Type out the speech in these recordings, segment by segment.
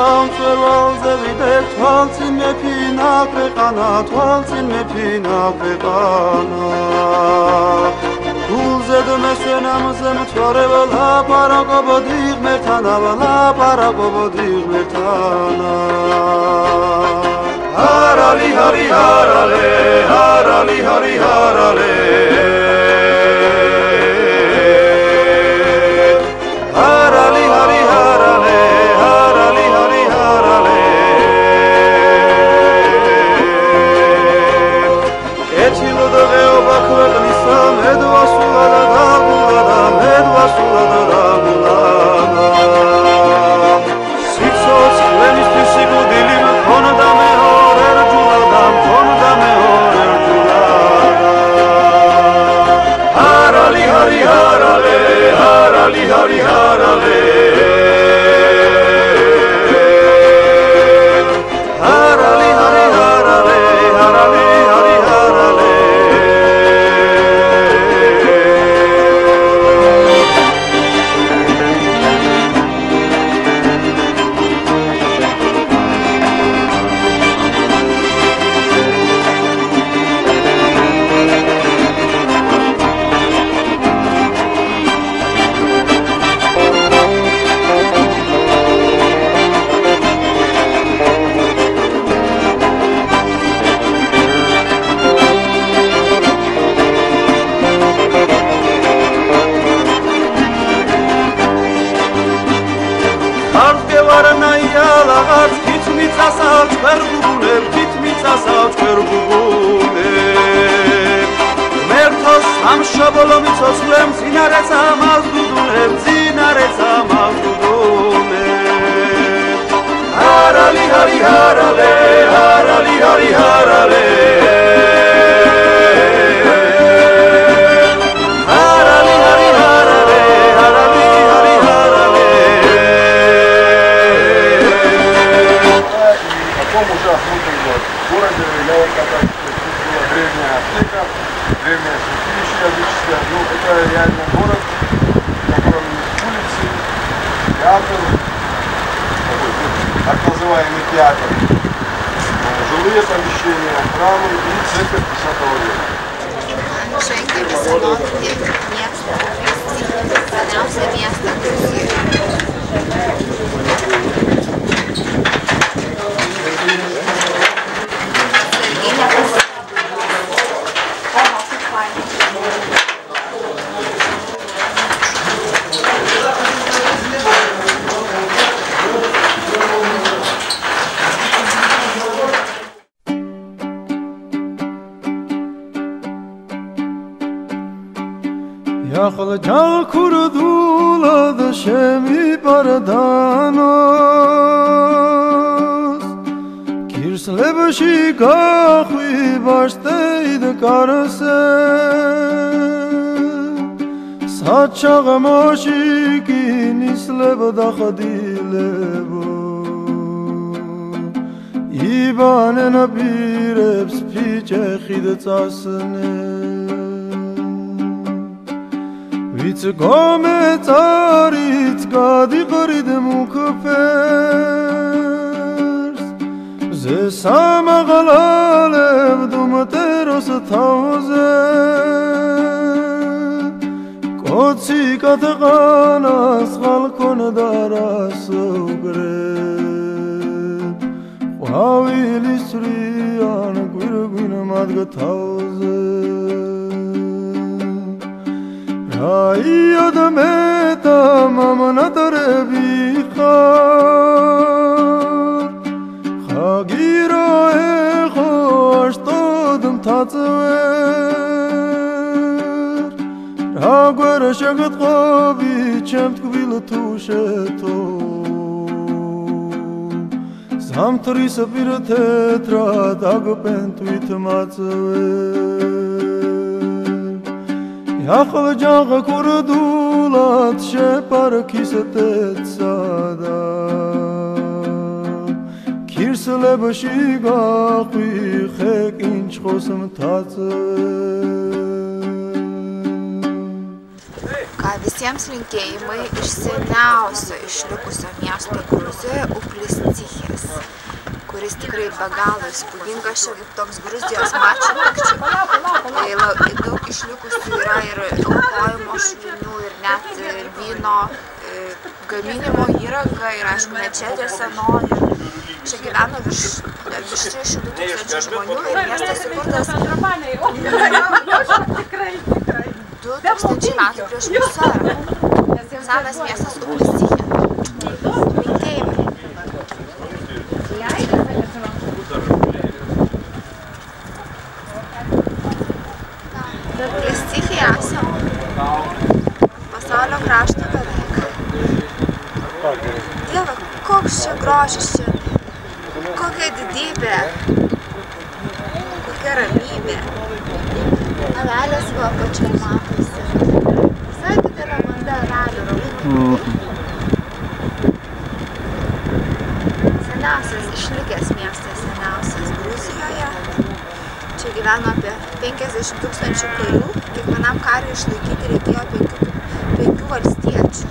ყამწვერვალზე ვიდექ თვალწინ მეფინა ქვეყანა თვალწინ მეფინა ქვეყანა გულზე მესვენამზე მთვარევა ლაპარაკობოდი ღმერთთან ლაპარაკობოდი ღმერთთან Harali hari harale harali hari harale Harali hari harale harali hari harale Etilo da geoba ქვეყნისა მედვასულა და დაგულადა მედვასულა და დაგულადა სიცოცხლენისთვის სიკვდილი მქონდა მეორე რჯულადა მქონდა მეორე რჯულადა Harali hari harale harali hari harale Harali hari harale harali hari harale Harali hari harale harali hari harale Harali hari harale harali hari harale Потом уже осмотрим в городе Леонката, была древняя аптека, древнее святилище языческое. Ну, это реально город, в котором есть улицы, театр, так называемый театр, жилые помещения, храмы и церковь 10 века. Шейка рисовал, где место, понравился место, Yaxıl can kuruduladı şemi bardanos Kirslebeşi kahvi baştaydı karısı Saçağı moşikin isleb daxadilebu İbanena bir eps piçe xidetsasne Vits gometarit gadi qarid mukfers Ze samaghalalev dumteros tauze Kotsi katqanas khalkon daras ugret Wawil isriyan gurgun madga tauze Ay adameta mamana tarebi khar Khagiro khosh todum tatzver Ragwer shagat qobi chemt kbil tusheto Samtri sabir tetra dagpentuit matzver Yaxıl cağı kurdulat şepar kisetet sada Kirsle başı gaqi xek inç xosum tatı Visiems linkėjimai iš seniausio išlikusio miesto Gruzijoje Upliscichės, kuris tikrai be galo įspūdingas, čia kaip toks Gruzijos Maču Pikču. Tai daug išlikusių yra ir aukojimo šulinių, ir net vyno gaminimo įranga, ir aišku mečetė senoji. Čia gyveno virš 300 000 žmonių ir miestas įkurtas 2000 metų prieš mūsų erą. Senas miestas Upliscichė. Linkėjimai. Upliscichėje esam pasaulio krašto beveik. Dieve, koks čia grožis čia, kokia didybė, kokia ramybė. Avelės buvo pačiai matosi. Visai didelė banda avelių raudonų. Seniausias išlikęs miestas, seniausias Gruzijoje. Čia gyveno apie 50 000 karių. Kiekvienam kariui išlaikyti reikėjo 5 valstiečių.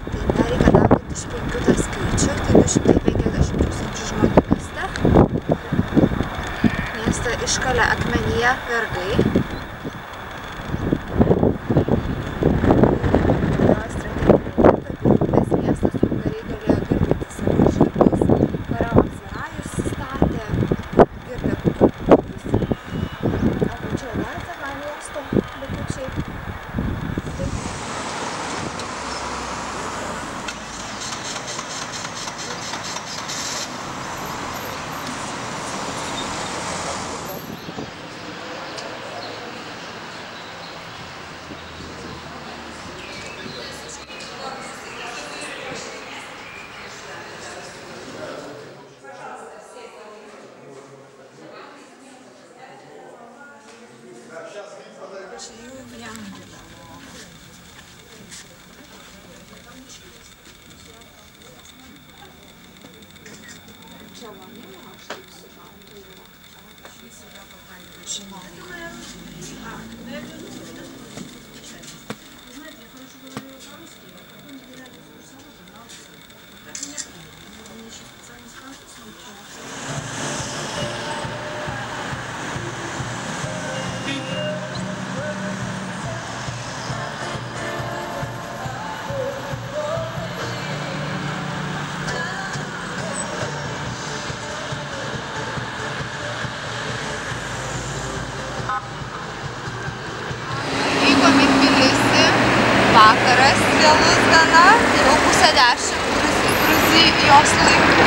Tai nereikia dar būti iš 5 tą skaičių, tai 250 000 žmonių mieste. Miestą iškalė akmenyje vergai. Vakaras vėlus gana, jau 9:30 Gruzijos laiku.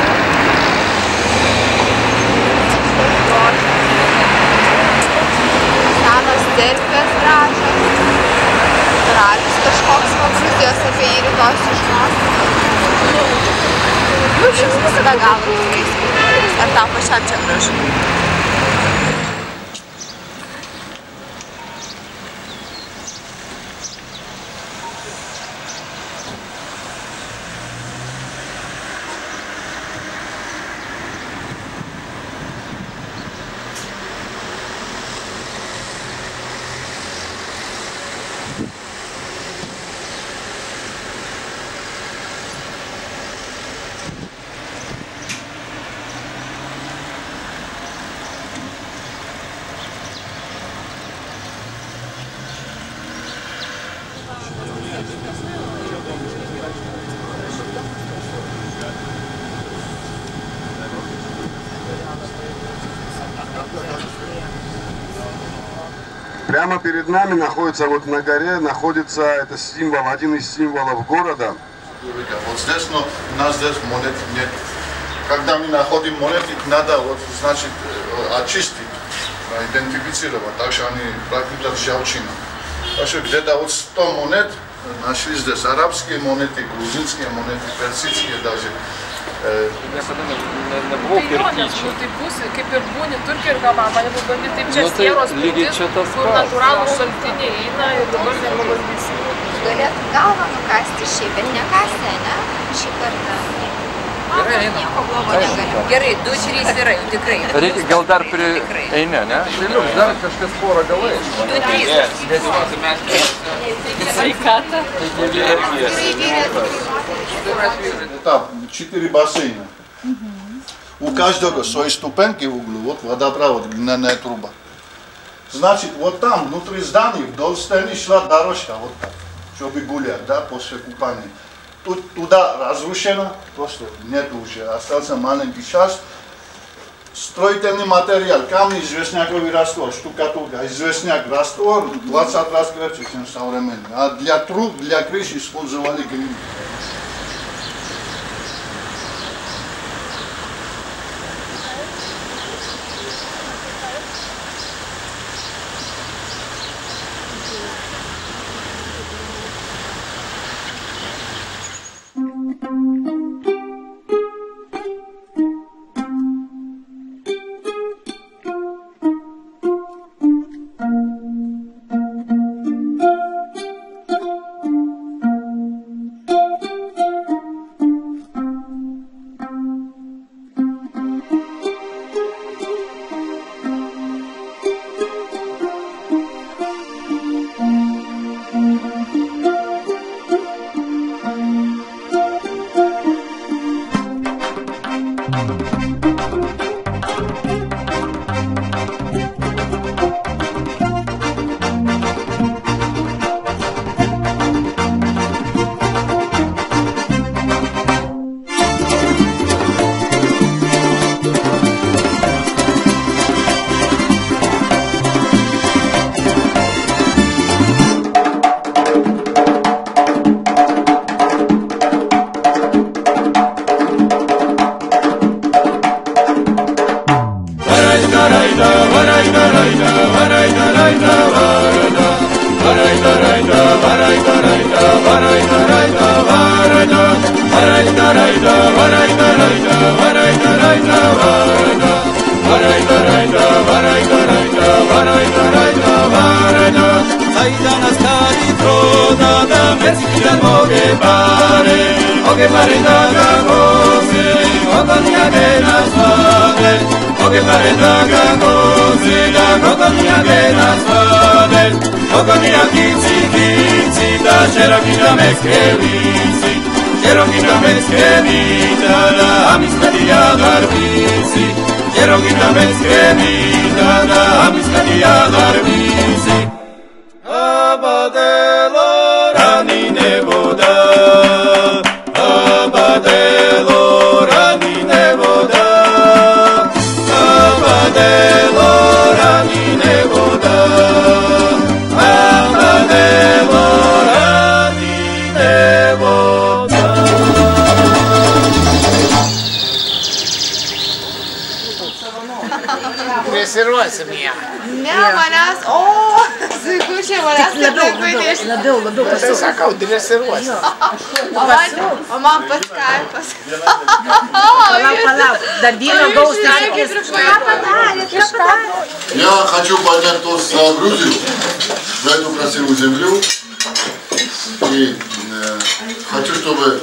Senos cerkvės gražios. Karalius kažkoks va Gruzijos apie jį rytoj sužinos. Viskas be galo tikrai įspūdingas. Ar tau pačiam čia gražu? Прямо перед нами находится, вот на горе, находится это символ, один из символов города. Вот здесь, но у нас здесь монет нет. Когда мы находим монеты, надо, вот, значит, очистить, идентифицировать, так что они практически ржавчина. Так что где-то вот 100 монет нашли здесь, арабские монеты, грузинские монеты, персидские даже. Ne buvo kirtyčių. Taip bus, kaip ir būni Turkija ir Gama, man įdomi taip čia sieros būtis, kur natūralūs šaltiniai eina ir dabar nepavaldysi. Galėtum galvą nukasti šiaip, bet nekasti, ne? Šį kartą. Nieko blogo negaliu. Gerai, 2-3 vyrai, tikrai. Reikia gal dar prie eini, ne? Tai liuks, dar kažkas porą galai. 2-3. Sveikata. Там 4 бассейна. У каждого свои ступеньки в углу, вот водопровод, длинная труба. Значит, вот там, внутри здания, вдоль стены шла дорожка, вот так, чтобы гулять, да, после купания. Туда разрушено, просто нет уже, остался маленький час. Строительный материал, камни, известняковый раствор, штукатурка, известняк, раствор 20 раз крепче, чем современный. А для труб, для крыши использовали глину. Sakau, dresiruos. O man pats kaipas. Палау, dar vieno gaus Я хочу поднять тост за Грузию, за эту красивую землю. И хочу, чтобы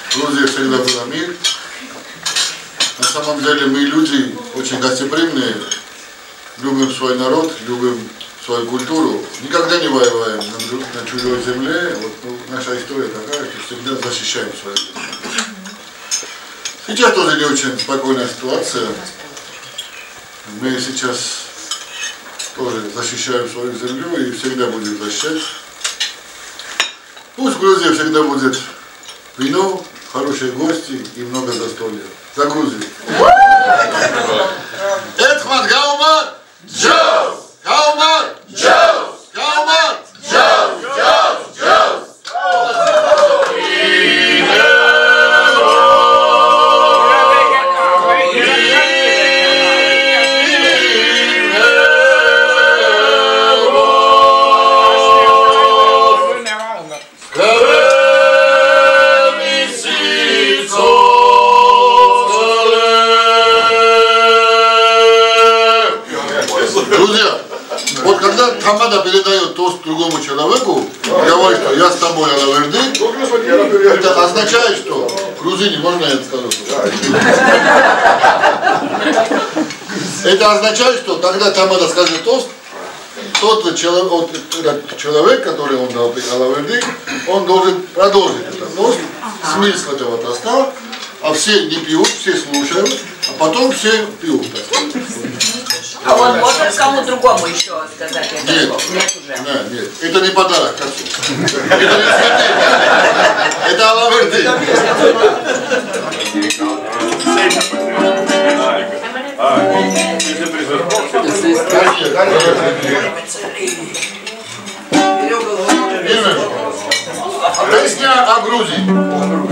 в Грузии всегда был мир. На самом деле мы люди очень гостеприимные, любим свой народ, любим свою культуру, никогда не воеваем на чужой земле. Вот, наша история такая, что всегда защищаем свою землю. Сейчас тоже не очень спокойная ситуация. Мы сейчас тоже защищаем свою землю и всегда будем защищать. Пусть в Грузии всегда будет вино, хорошие гости и много застолья. За Грузию! Эдхман Гаумар! Джоу! Гаумар! Джоу! Гаумар! Джоу! Джоу! Джоу! Друзья, вот когда Тамада передает тост другому человеку, говорит, что я с тобой, Алаверды, это означает, что Грузини, можно я скажу? Это означает, что когда Тамада скажет тост, тот человек, который он дал алаверды, он должен продолжить этот тост, смысл этого тоста, а все не пьют, все слушают, а потом все пьют. А он может кому другому еще сказать это? Нет, Нет уже. нет, это не подарок к отцу. Это не цветы. Это алаверды. Песня о Грузии.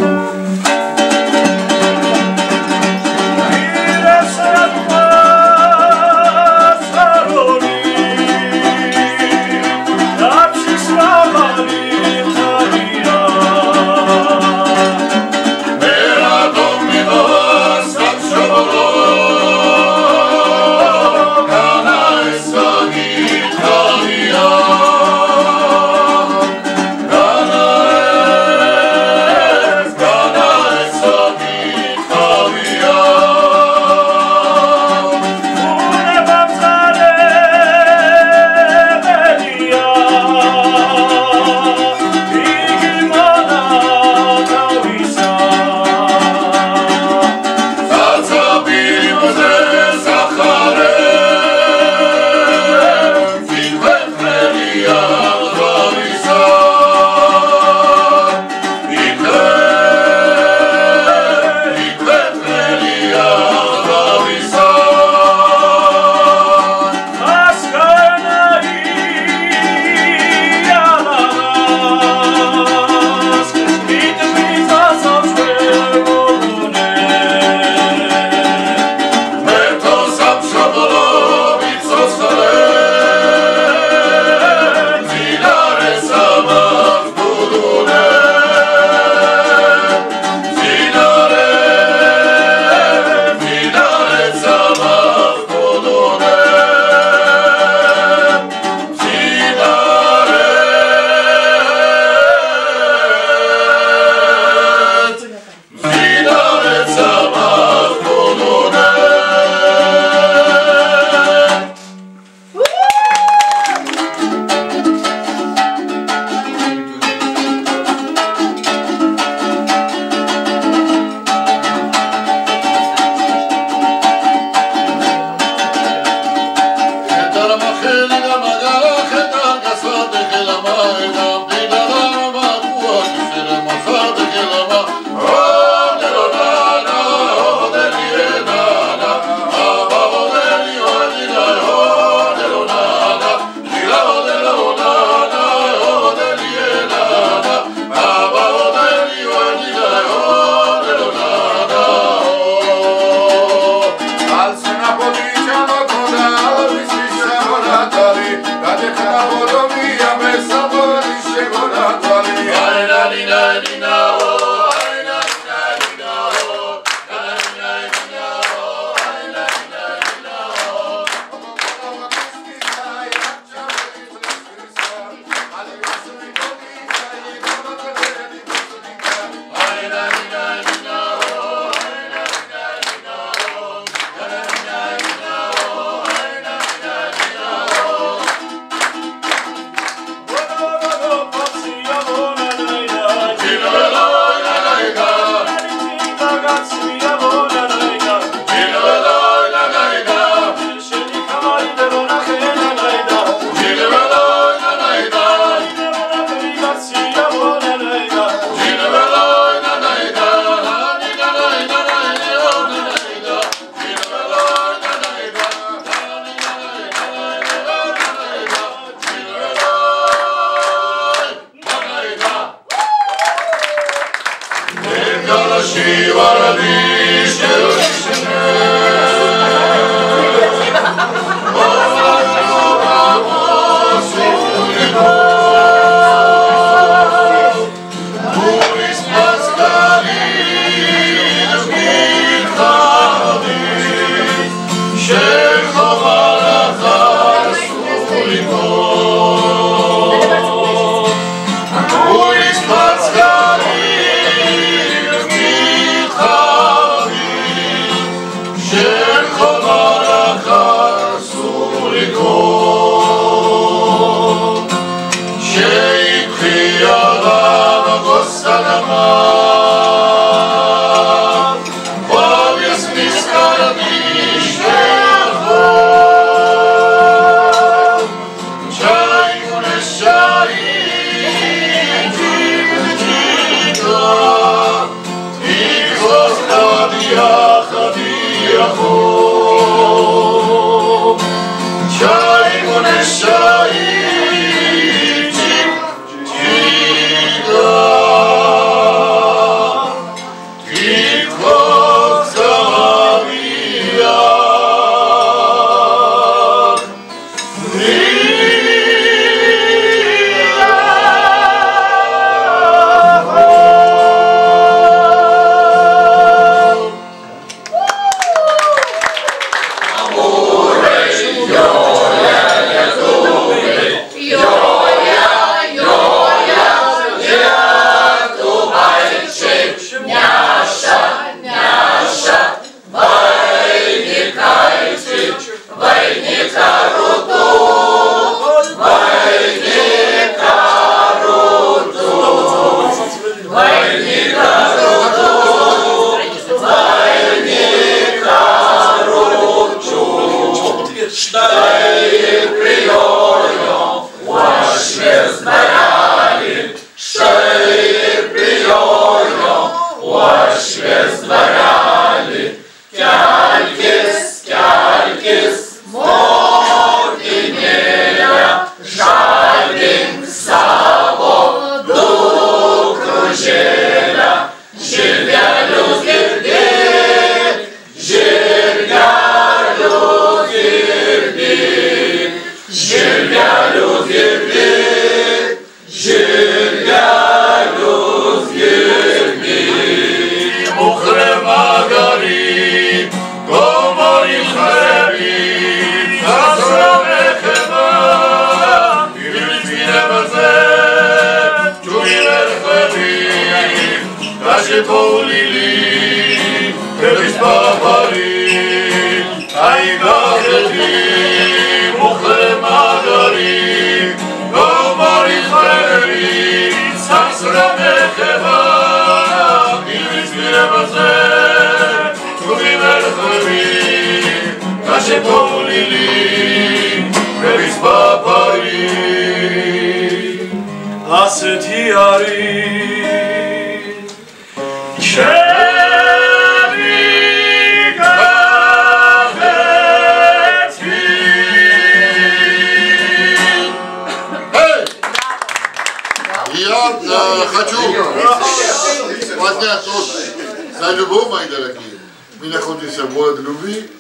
За любовь, мои дорогие, мы находимся в городе любви,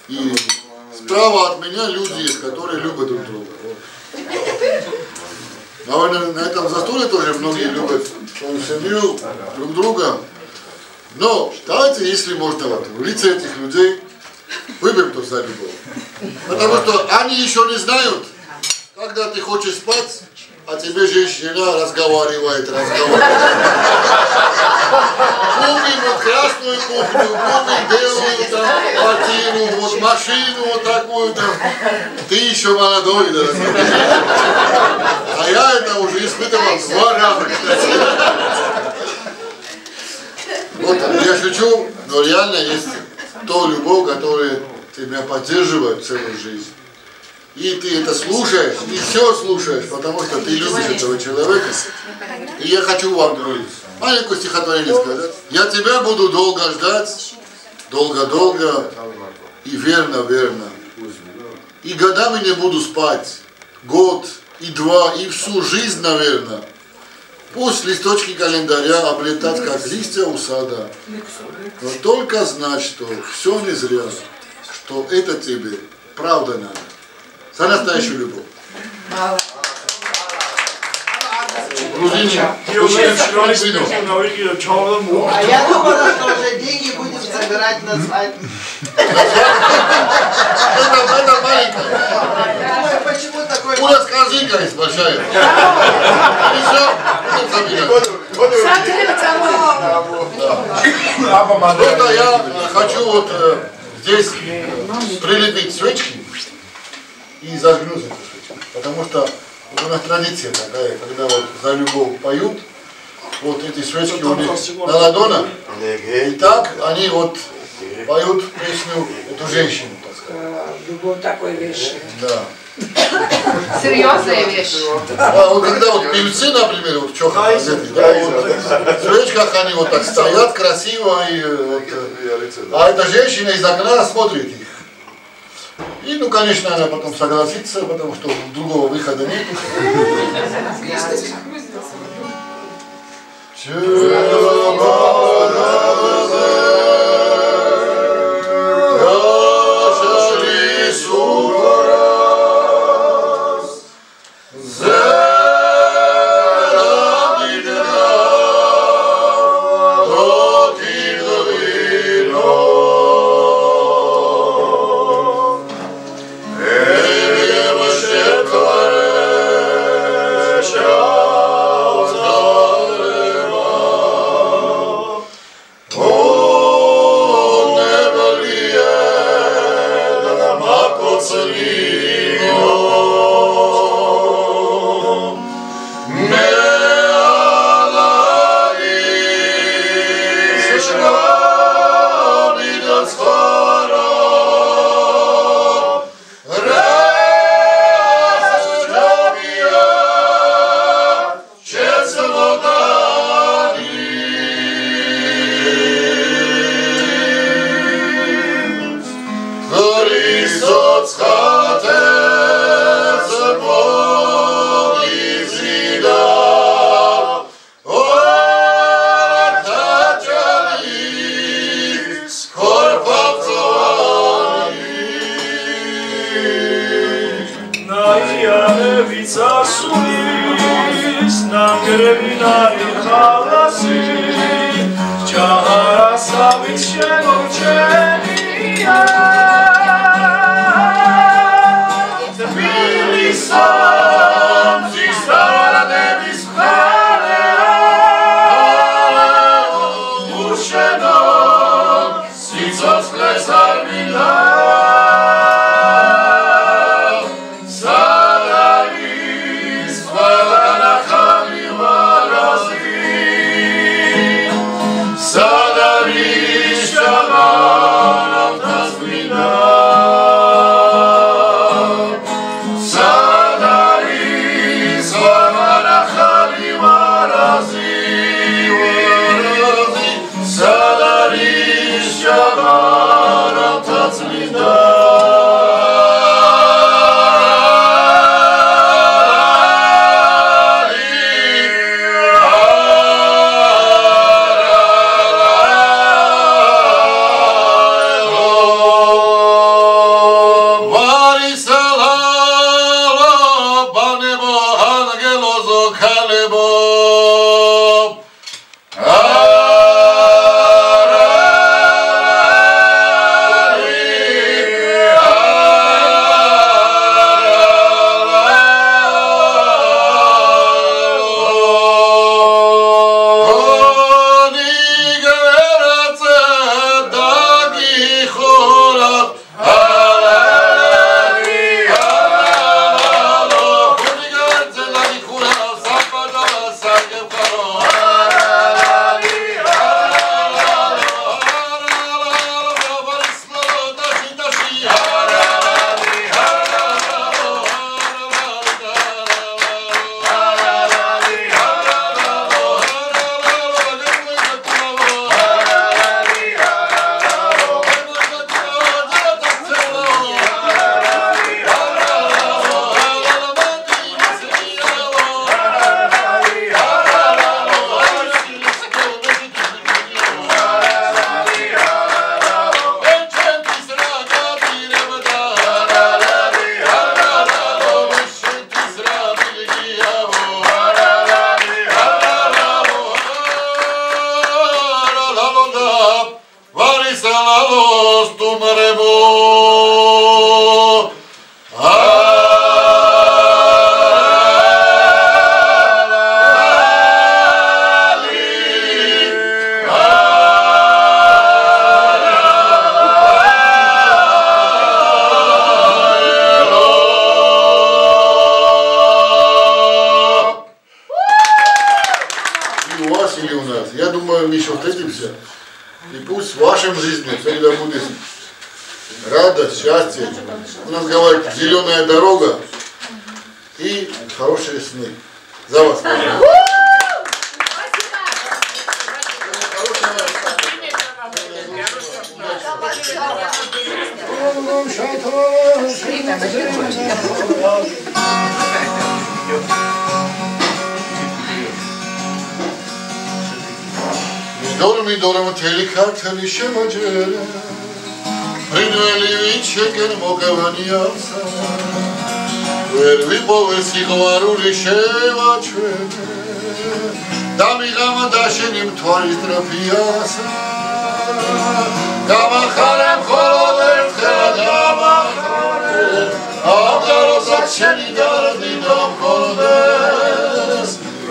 и справа от меня люди есть, которые любят друг друга. Наверное, на этом застолье тоже многие любят свою семью, друг друга. Но давайте, если можно, вот, в лице этих людей выпьем тут за любовь. Потому что они еще не знают, когда ты хочешь спать, а тебе женщина разговаривает. Купим вот красную кухню, купим белую там квартиру, вот машину вот такую там. Ты еще молодой, дорогой. А я это уже испытывал 2 раза, кстати. Вот я шучу, но реально есть то любовь, которая тебя поддерживает целую жизнь. И ты это слушаешь, и все слушаешь, потому что ты любишь этого человека. И я хочу вам, друзья, маленькое стихотворение сказать. Я тебя буду долго ждать, долго-долго и верно-верно. И годами не буду спать, год и 2, и всю жизнь, наверное. Пусть листочки календаря облетать, как листья у сада. Но только знать, что все не зря, что это тебе правда надо. За настоящую любовь. Грузине. А я думала, что уже деньги будем собирать на свадьбу. Это маленькая. Почему такой... У нас корзинка есть большая. И все, просто я хочу вот здесь прилепить свечки и зажгнут эту свечку. Потому что вот у нас традиция такая, когда вот за любовь поют, вот эти свечки у них на ладонах, и так они вот поют песню эту женщину, так сказать. Любовь такой вещь. Да. Серьезная вещь. А вот когда вот певцы, например, вот в чёхах, да, вот, в свечках они вот так стоят красиво, и, вот, а эта женщина из окна смотрит их. И, ну, конечно, она потом согласится, потому что другого выхода нет. Sada еще встретимся. И пусть в вашем жизни всегда будет радость, счастье. У нас говорят, зеленая дорога и хорошие сны. За вас. მიდორ მთელი ქართალი შემაჯერე ფრინველი ვით შეკენ მოგევანიასა ვერ ვიპოვე სიყვარული შევაჩვენე დამიღამა დაშენი მთვარის ტრაფიასა გამახარე მხოლოდ ერთხელ გამახარე აღაროსაც შენი დარდი დამქონდეს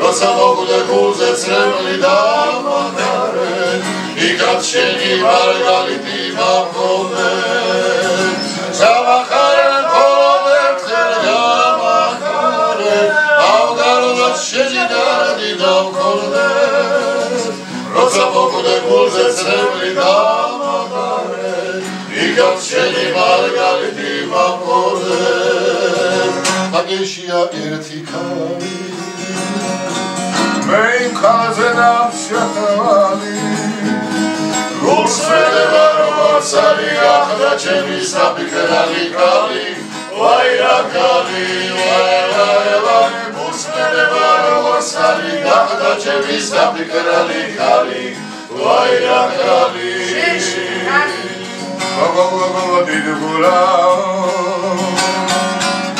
როცა მოგვდე გულზე წრემლი დამახარე იქაც შენი მარგალიტი მომხონდეს გამახარე მხოლოდ ერთხელ გამახარე აღაროსაც შენი დარდი დამქონდეს როცა მოგვდე გულზე წრემლი დამახარე იქაც შენი მარგალიტი მომხონდეს აგეშია ერთი ქარი მე იმ ხაზზე დამშეთვალი რუსმედება როგორც არის ახლა ჩემი საფიქრალი კალი ვაი რა კალი ვაი რუსმედება როგორც არის ახლა ჩემი საფიქრალი კალი ვაი რა კალი გოგო დიდი გულა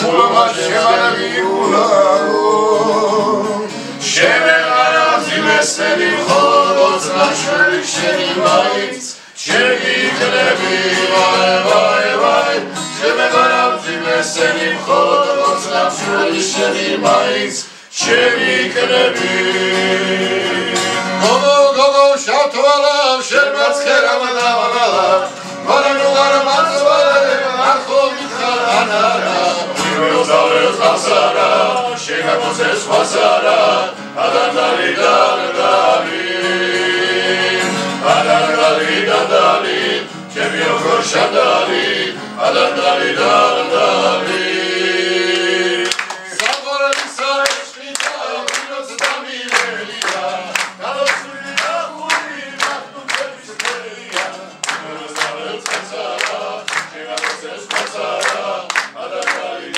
გულა შემარი გულა Meseli xolot naşveri şeni maitz Çemi klebi vay vay vay Çeme garanti meseli xolot naşveri şeni maitz Çemi klebi Gogo şatvalam şermez kerama davalam Varanu garamaz varem arxo mitxar anara Uyuyoruz alıyoruz nasara Şeyha bozes vasara Adandali Adandali Adandali Cemiyo koşandali Adandali Sabora lisa eşlita Bilozda mileliya Kalosuyla huri Mahtum tepişteriya Bilozda lütfetsara Şeyha bozes vasara Adandali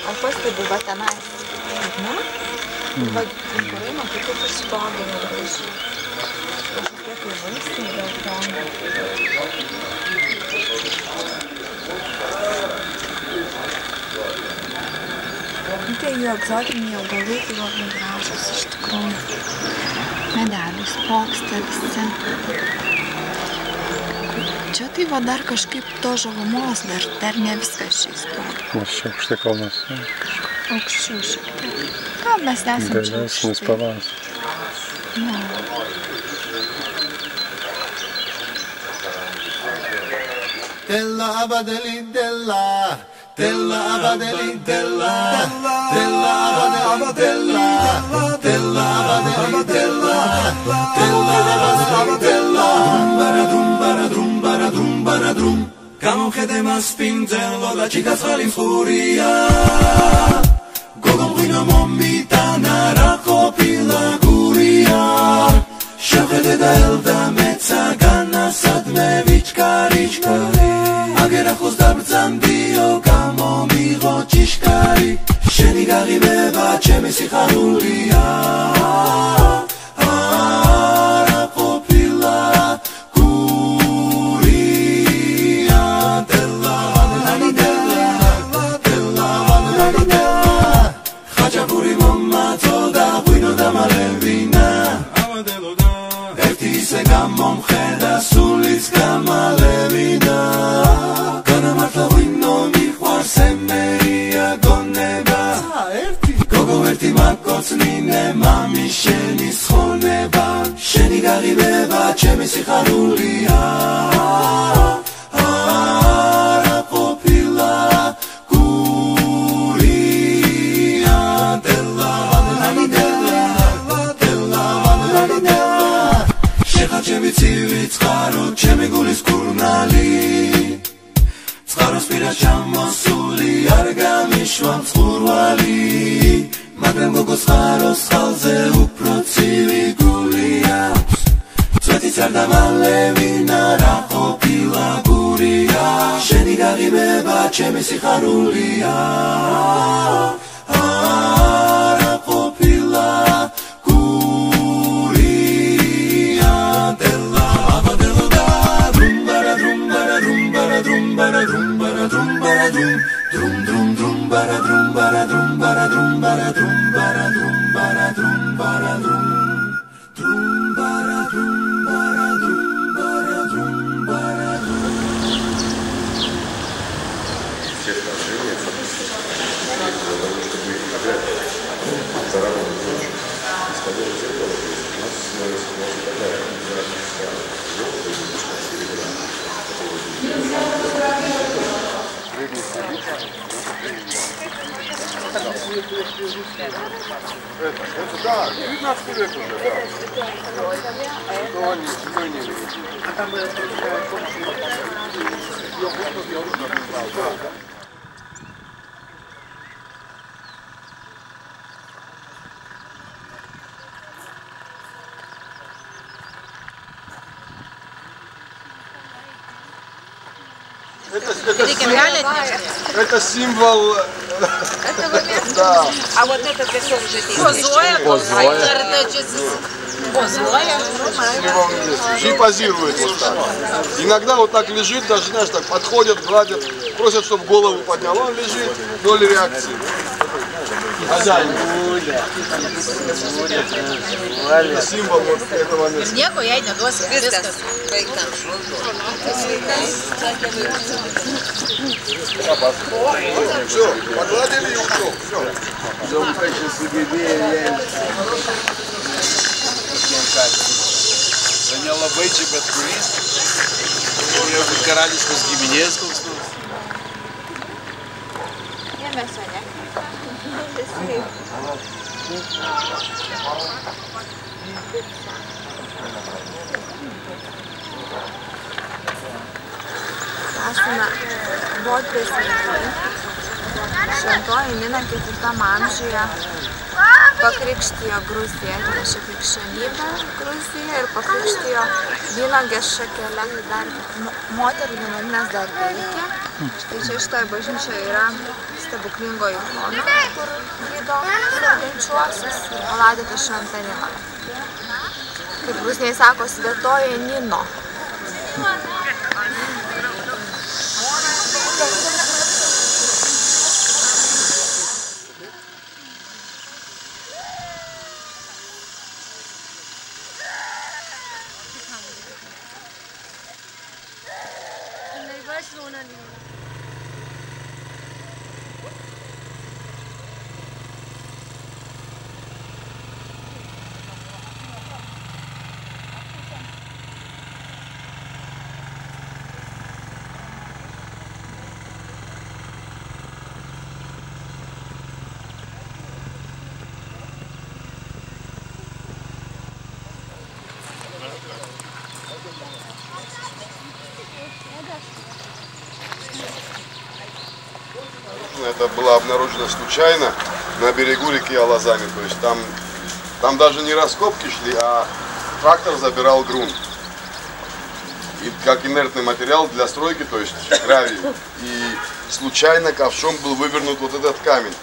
O pastebi va tenai, ne? Va pumpurai, matai, kaip išstogė gražiai. Kažkokie tai vaisiai dėl ten. Tie jų egzotiniai augalai tai labai gražus iš tikrųjų. Medeliai sprogsta visi. Čia tai va dar kažkaip to žalumos, dar ne viskas čia įsprogė. Nes čia aukštai kalnas. Aukščiau šiek tiek. Gal mes nesam čia aukštai. Dėlesnis pavas. Della abadeli della, della abadeli della, della abadeli della, della abadeli della, della abadeli della. Baradum baradum baradum baradum. Camo che de ma spingello la cica tra l'infuria. Gogom rino momita nara copila guria. Shafede da elda mezza ganna sadme vichkarichkari. Agera khos dar bzandio gamo migo chishkari. Sheni gari beva chemi sikharulia. Ara copila guria della vanani della della vanani della. Khajaburi mamma toda guino da malevina. Se gamom kheda sulis kamalevina. Kana marta vino mi khwar meria goneba. Gogo verti makots nine mami sheni schoneba. Sheni gari beva chemi sikharulia. Ara popila guria della vanani della della vanani della. Chemi civi tzkaro, chemi gulis kurnali. Tzkaro spira chamo suli, arga mishvam tzkurvali. Magrem gogo tzkaro schalze upro civi guliaps. Cveti carda malevina, racho pila guria. Sheni gari beba, chemi sikharulia. Racho pila Это да, 19 век уже, да. Но они земной не видят. А там было это символ. Да. А вот это для кого же ты? Позоя. И позирует вот так. Иногда вот так лежит, даже, знаешь, так подходят, гладят, просят, чтобы голову поднял. Он лежит, ноль реакции. Это символ вот этого места. Nieko jai neduosi, viskas. Все, погладили и ушел. Все. Daniela baigė bet kuris. Jeigu karališkas giminės koks nors. Dėmesio, ne? Esame Bodvės vaikai. Šventoji Nina 4 amžiuje pakrikštijo Gruziją, tai reiškia krikščionybę Gruziją ir pakrikštijo vynuogės šakelę, dar moterų vienuolinės dar veikia. Štai čia šitoje bažnyčioje yra stebuklingo ikona, kur gydo sergančiuosius ir palaidotas Šventa Nina. Kaip rusniai sako, Svetoji Nino. Это было обнаружено случайно на берегу реки Алазани. То есть там даже не раскопки шли, а трактор забирал грунт. И как инертный материал для стройки, то есть гравий. И случайно ковшом был вывернут вот этот камень.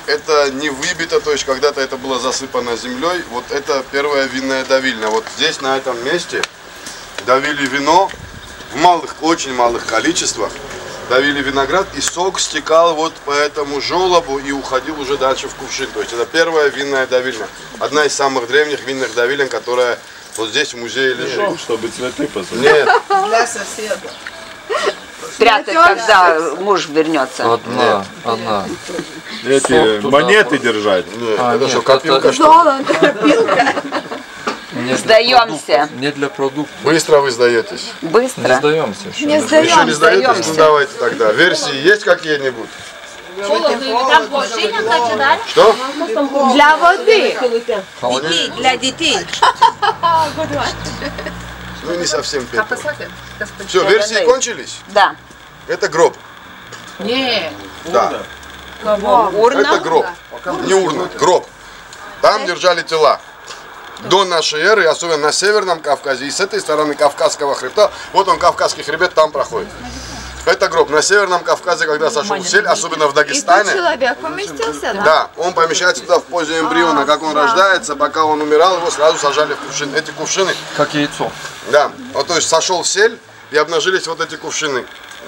Это не выбито, то есть когда-то это было засыпано землей. Вот это первая винная давильня. Вот здесь, на этом месте, давили вино в малых, очень малых количествах. Давили виноград, и сок стекал вот по этому желобу и уходил уже дальше в кувшин. То есть это первая винная давильня. Одна из самых древних винных давилен, которая вот здесь в музее лежит. Чтобы цветы посадить. Нет. Для соседа. Спрятать, когда муж вернется. Одна. Эти монеты держать. Это что, копилка? Золото, копилка. Сдаемся. Не для продуктов. Быстро вы сдаетесь. Быстро. Не сдаемся. Не Еще не сдаемся. сдаетесь? Ну давайте тогда. Версии есть какие-нибудь? Что? Для воды. Для детей. Ну не совсем первый. Все, версии кончились? Да. Это гроб. Не. Да. Урна. Это гроб. Не урна, гроб. Там держали тела. До нашей эры, особенно на Северном Кавказе, и с этой стороны Кавказского хребта, вот он, Кавказский хребет, там проходит. Это гроб. На Северном Кавказе, когда сошел сель, особенно в Дагестане, И тут человек поместился, да? да, он помещается туда в позе эмбриона, как он рождается, пока он умирал, его сразу сажали в кувшин. Эти кувшины, Как яйцо. да, вот, то есть сошел сель, и обнажились вот эти кувшины.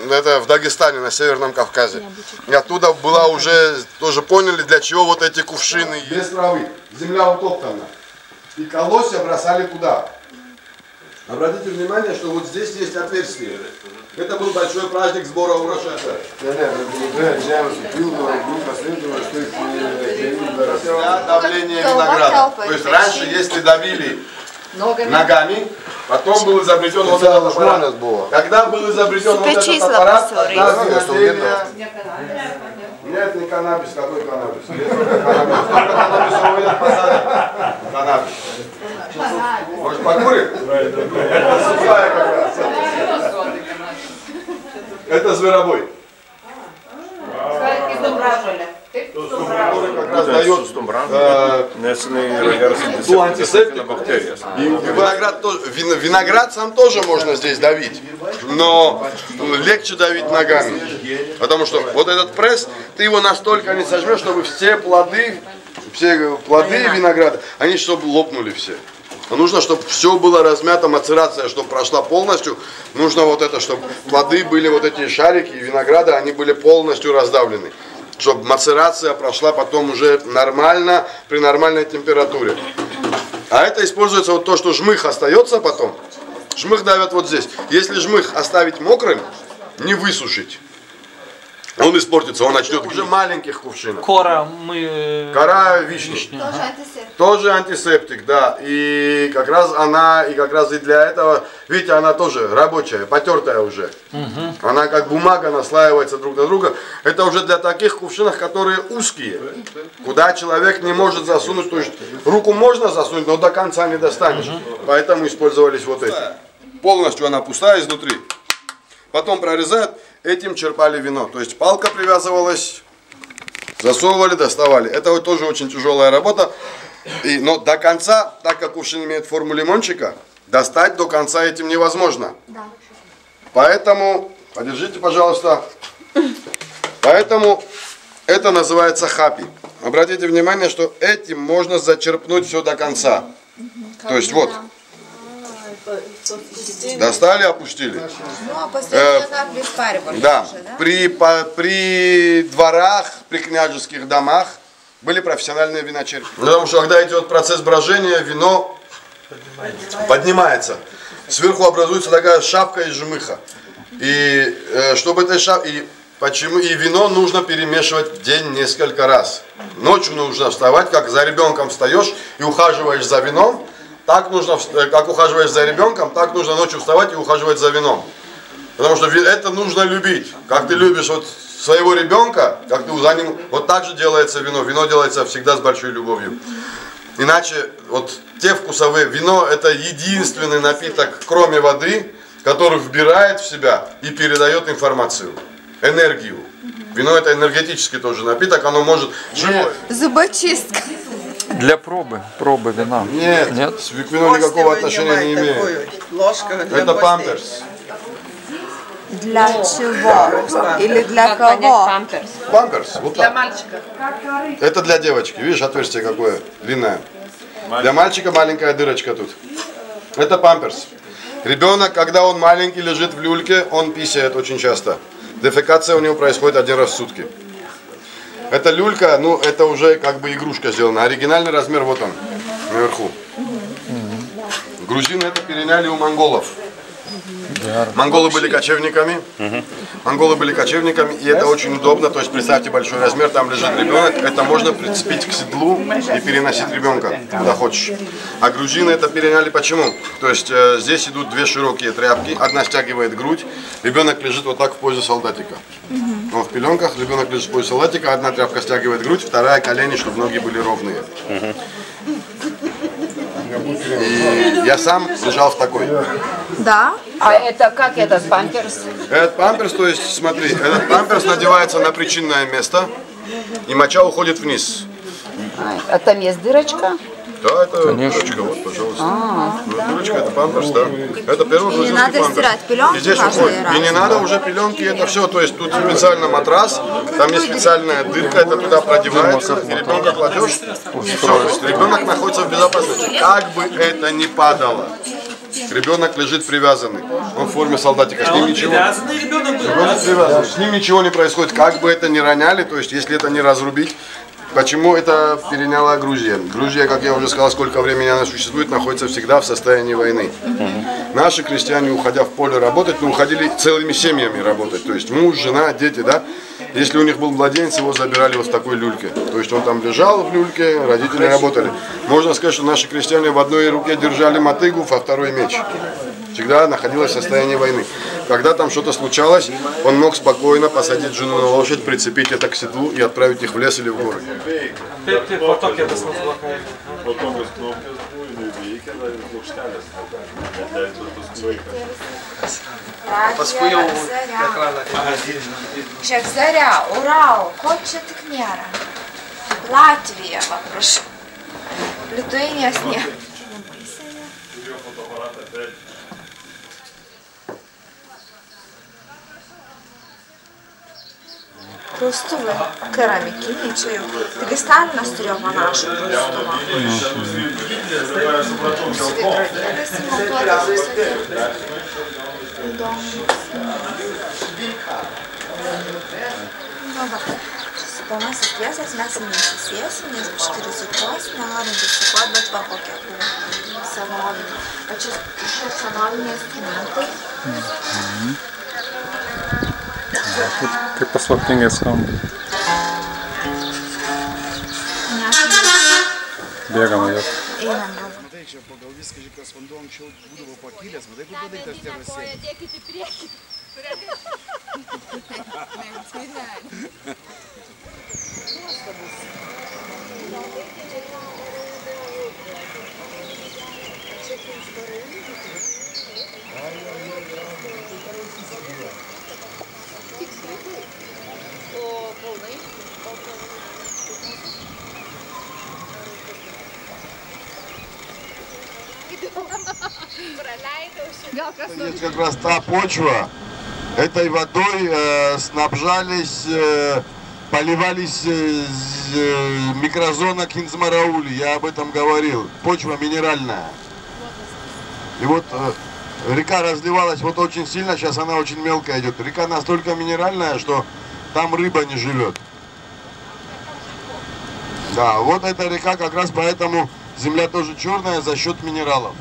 Это в Дагестане, на Северном Кавказе. И оттуда была уже, тоже поняли, для чего вот эти кувшины. Без травы, земля утоптана. И колосья бросали туда. Обратите внимание, что вот здесь есть отверстие. Это был большой праздник сбора урожая. Для давления винограда. То есть раньше, если давили ногами, потом был изобретен вот этот аппарат. Когда был изобретен вот этот аппарат, нет, не каннабис, какой каннабис? Каннабис. Может, покурим? Это сухая как раз. Это зверобой. Который как раз дает ту антисептику. И виноград, виноград сам тоже можно здесь давить, но легче давить ногами. Потому что вот этот пресс, ты его настолько не сожмешь, чтобы все плоды винограда, они чтобы лопнули все. Нужно, чтобы все было размято, мацерация, чтобы прошла полностью. Нужно вот это, чтобы плоды были, вот эти шарики винограда, они были полностью раздавлены. чтобы мацерация прошла потом уже нормально, при нормальной температуре. А это используется вот то, что жмых остается потом. Жмых давят вот здесь. Если жмых оставить мокрым, не высушить, он испортится, он начнет уже маленьких кувшинов. Кора вишни. Тоже антисептик, да. И как раз и для этого, видите, она тоже рабочая, потертая уже. Она как бумага наслаивается друг на друга. Это уже для таких кувшинов, которые узкие, куда человек не может засунуть. То есть руку можно засунуть, но до конца не достанешь. Поэтому использовались вот эти. Полностью она пустая изнутри. Потом прорезают, этим черпали вино. То есть палка привязывалась, засовывали, доставали. Это вот тоже очень тяжелая работа. Но до конца, так как кувшин имеет форму лимончика, достать до конца этим невозможно. Да. Поэтому, подержите, пожалуйста. Поэтому это называется хапи. Обратите внимание, что этим можно зачерпнуть все до конца. То есть вот. Достали, опустили. Ну, а последние капли спаривали. Да. При дворах, при княжеских домах были профессиональные виночерпи. Потому что когда идет процесс брожения, вино поднимается. Сверху образуется такая шапка из жмыха. И чтобы этой шапки... И вино нужно перемешивать в день несколько раз. Ночью нужно вставать, как за ребенком встаешь и ухаживаешь за вином. Так нужно, как ухаживаешь за ребенком, так нужно ночью вставать и ухаживать за вином. Потому что это нужно любить. Как ты любишь вот своего ребенка, как ты за ним, вот так же делается вино. Вино делается всегда с большой любовью. Иначе вот те вкусовые, вино это единственный напиток, кроме воды, который вбирает в себя и передает информацию, энергию. Вино это энергетический тоже напиток, оно может живое. Зубочистка. Для пробы вина. Нет, к вину никакого отношения не имеет. Это памперс. Для чего? Или для кого? Памперс. Вот Для так. мальчика. Это для девочки. Видишь, отверстие какое длинное. Для мальчика маленькая дырочка тут. Это памперс. Ребенок, когда он маленький, лежит в люльке, он писает очень часто. Дефекация у него происходит 1 раз в сутки. Эта люлька, ну, это уже как бы игрушка сделана. Оригинальный размер вот он, наверху. Грузины это переняли у монголов. Монголы были кочевниками. Монголы были кочевниками, и это очень удобно. То есть представьте большой размер, там лежит ребенок. Это можно прицепить к седлу и переносить ребенка куда хочешь. А грузины это переняли почему? То есть здесь идут 2 широкие тряпки, одна стягивает грудь, ребенок лежит вот так в позе солдатика. Он в пеленках, ребенок лежит в позе солдатика, одна тряпка стягивает грудь, вторая колени, чтобы ноги были ровные. И я сам лежал в такой. Да? А это как этот памперс? Этот памперс, то есть, смотри, этот памперс надевается на причинное место, и моча уходит вниз. А там есть дырочка? Да, это дырочка, вот, пожалуйста. Дырочка, это памперс, да. Это первый грузинский надо памперс. стирать пеленки И здесь каждый уходит. раз. И не надо уже пеленки, это все. То есть тут специально матрас, там есть специальная дырка, это туда продевается, и ребенка кладешь. Все, то есть ребенок находится в безопасности. Как бы это ни падало. Ребенок лежит привязанный. Он в форме солдатика. С ним ничего. Ребенок привязан. С ним ничего не происходит. Как бы это ни роняли, то есть если это не разрубить. Почему это переняла Грузия? Грузия, как я уже сказал, сколько времени она существует, находится всегда в состоянии войны. Наши крестьяне, уходя в поле работать, уходили целыми семьями работать. То есть муж, жена, дети, да. Если у них был младенец, его забирали вот в такой люльке. То есть он там лежал в люльке, родители работали. Можно сказать, что наши крестьяне в одной руке держали мотыгу, а второй меч. Всегда находилась в состоянии войны. Когда там что-то случалось, он мог спокойно посадить жену на лошадь, прицепить это к седлу и отправить их в лес или в горы. Заря, Урал, Копчатый Княра, Латвия, прошу. Литуания снег. Простове кераміки, нічого. Таке стально стрьома наша простова. Pirmasis tiesas mes neįsisėsim, nes biškai rizikuos, nenorim rizikuoti, bet va kokia buvo senovinė. O čia senoviniai instrumentai. Kaip paslaptingai skamba. Bėgame jau. Einam jau. Matai, čia pagal viską, kas vanduo anksčiau būdavo pakilęs, matai, kaip padarytas terasėlis. Dėkit į priekį. Есть как раз та почва, этой водой снабжались, поливались микрозона Кинзмараули, я об этом говорил. Почва минеральная. И вот река разливалась вот очень сильно, сейчас она очень мелкая идет. Река настолько минеральная, что там рыба не живет. Да, вот эта река как раз поэтому земля тоже черная за счет минералов.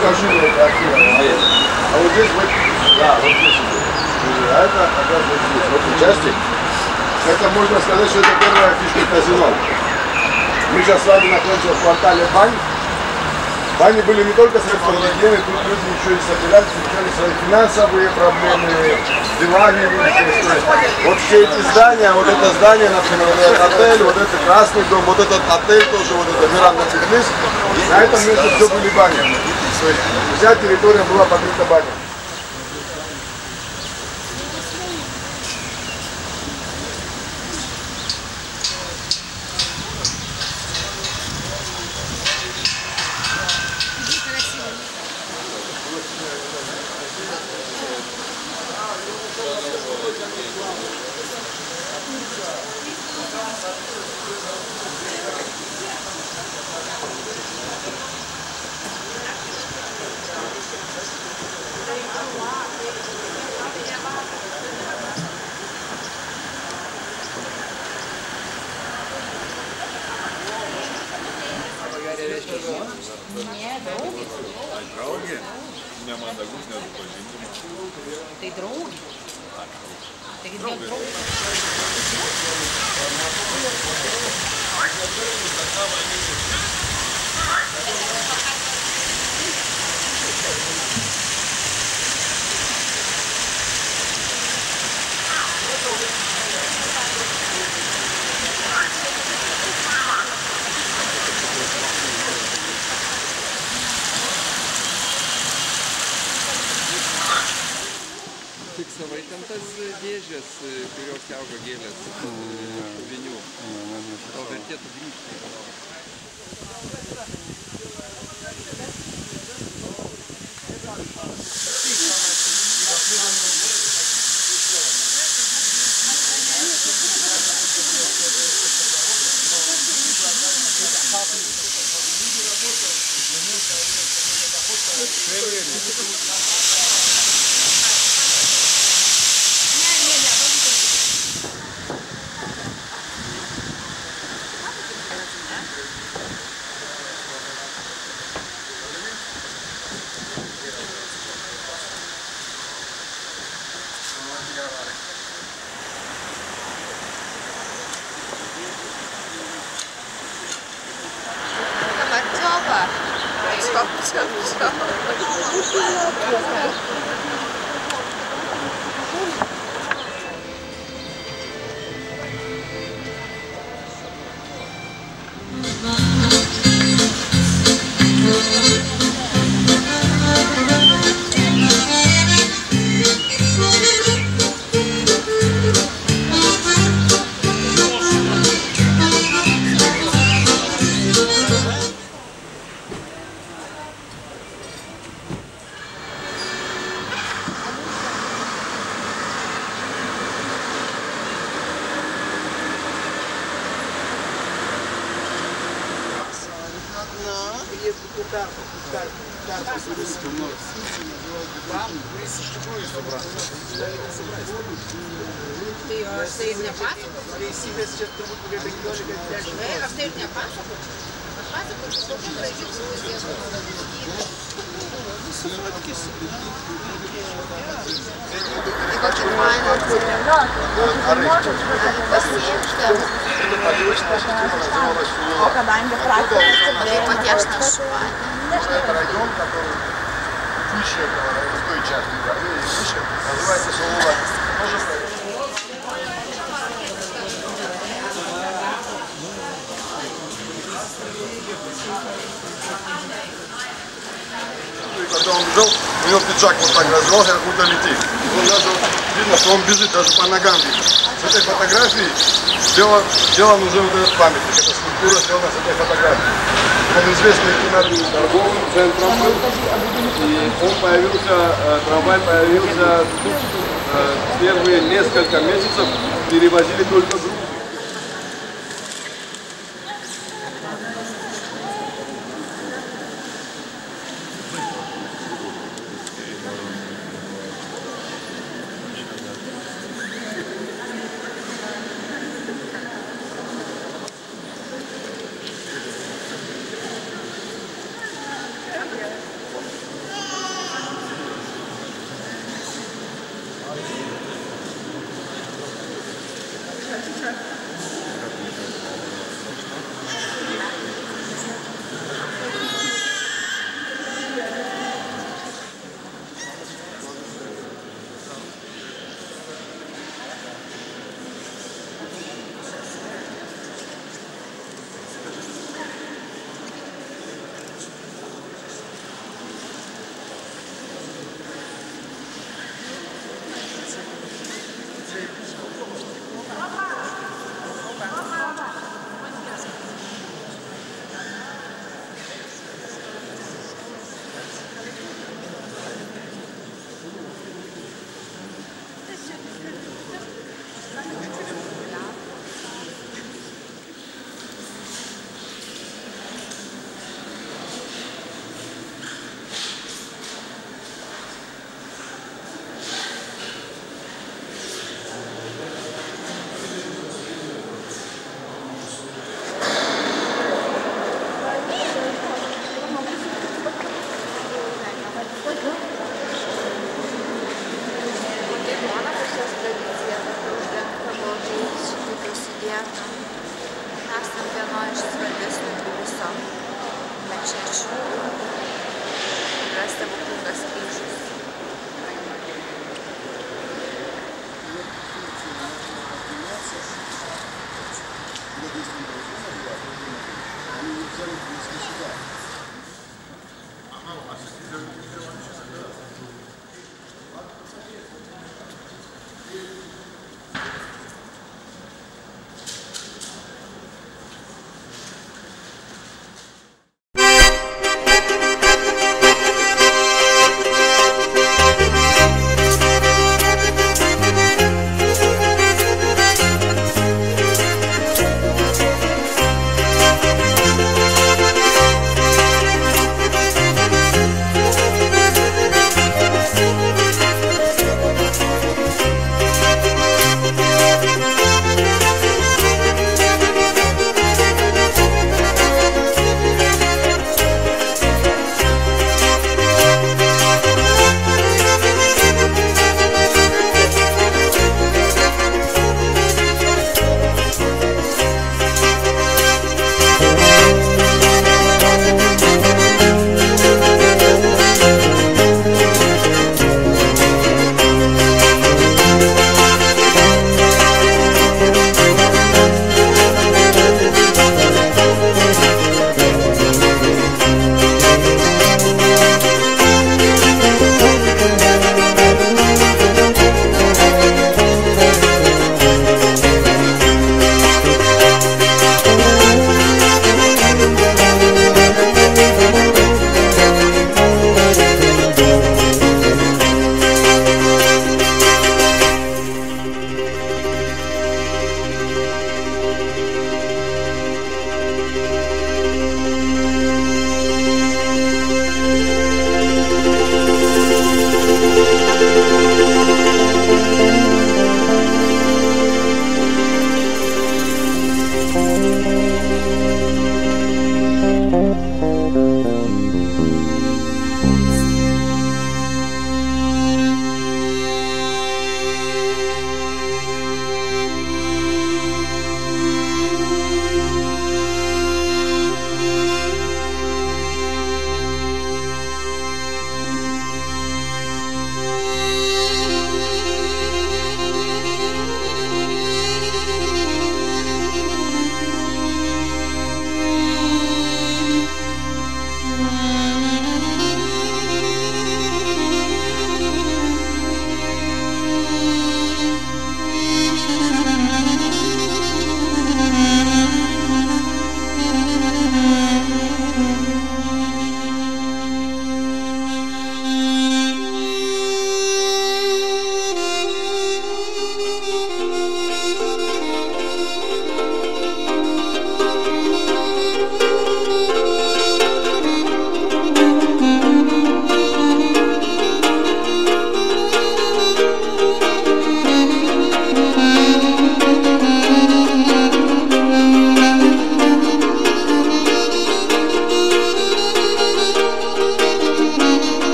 покажи мне это окно. А вот здесь вот, да, вот здесь. А это оказывается здесь. Вот участок. Это можно сказать, что это первая фишка казино. Мы сейчас с вами находимся в квартале Бань. Бани были не только средством гигиены, тут люди еще и собирались, решали свои финансовые проблемы, дела не были. Вот все эти здания, вот это здание, например, вот этот отель, вот это Красный дом, вот этот отель тоже, вот это Миранда Фитнес, на этом месте все были бани. То есть вся территория была покрыта баней. Draugi? Nemandagus nesupažindimas. Tai draugi. Taigi dėl draugų. Fiksavai ten tas dėžės, kuriuose auga gėlės šovinių. Gal vertėtų grįžti. Tai ir nepasakos? Teisybės čia turbūt kokie 15-10. Aš tai ir nepasakos. Aš pasakos, kokia graži poezija. Kokį fainą O kadangi praktiškai tai paties našuoja. Это район, который выше этого, в той части, выше, называется Солова. Когда он бежал, у него пиджак вот так развивался, как будто летит. Он даже видно, что он бежит, даже по ногам видно. С этой фотографией сделан уже вот этот памятник. Эта скульптура сделана с этой фотографией. Он известный торговым центром был. И он появился, трамвай появился первые несколько месяцев, перевозили только грузы.